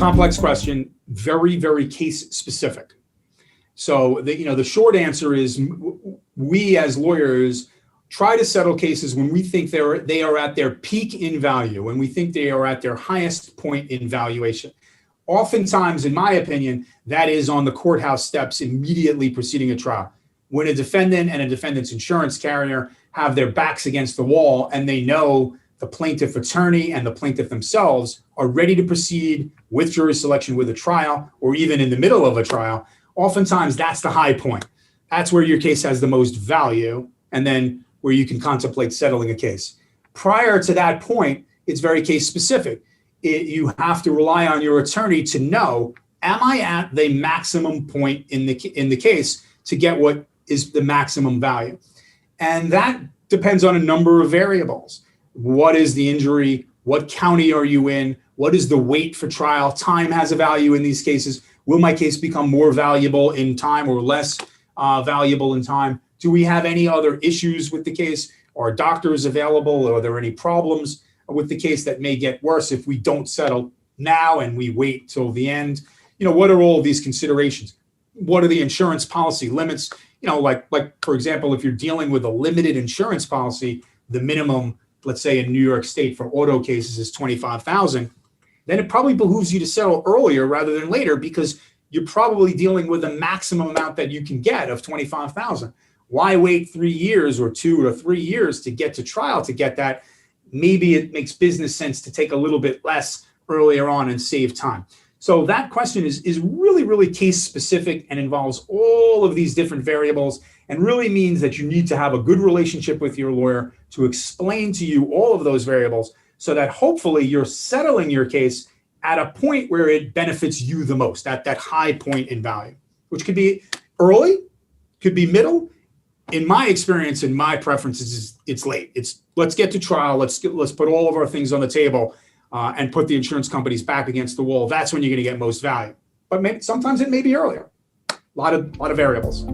Complex question, very, very case specific. So the short answer is we as lawyers try to settle cases when we think they are at their peak in value, when we think they are at their highest point in valuation. Oftentimes, in my opinion, that is on the courthouse steps immediately preceding a trial. When a defendant and a defendant's insurance carrier have their backs against the wall and they know the plaintiff attorney and the plaintiff themselves are ready to proceed with jury selection with a trial, or even in the middle of a trial, oftentimes that's the high point. That's where your case has the most value, and then where you can contemplate settling a case. Prior to that point, it's very case specific. You have to rely on your attorney to know, am I at the maximum point in the case to get what is the maximum value? And that depends on a number of variables. What is the injury? What county are you in? What is the wait for trial? Time has a value in these cases. Will my case become more valuable in time or less valuable in time? Do we have any other issues with the case? Are doctors available? Are there any problems with the case that may get worse if we don't settle now and we wait till the end? What are all of these considerations? What are the insurance policy limits? Like for example, if you're dealing with a limited insurance policy, the minimum, let's say in New York State for auto cases is $25,000, then it probably behooves you to settle earlier rather than later, because you're probably dealing with a maximum amount that you can get of $25,000. Why wait 3 years or 2 or 3 years to get to trial to get that? Maybe it makes business sense to take a little bit less earlier on and save time. So that question is really, really case specific and involves all of these different variables, and really means that you need to have a good relationship with your lawyer to explain to you all of those variables, so that hopefully you're settling your case at a point where it benefits you the most, at that high point in value, which could be early, could be middle. In my experience and my preferences, it's late. It's let's get to trial. Let's put all of our things on the table and put the insurance companies back against the wall. That's when you're going to get most value. But sometimes it may be earlier. A lot of variables.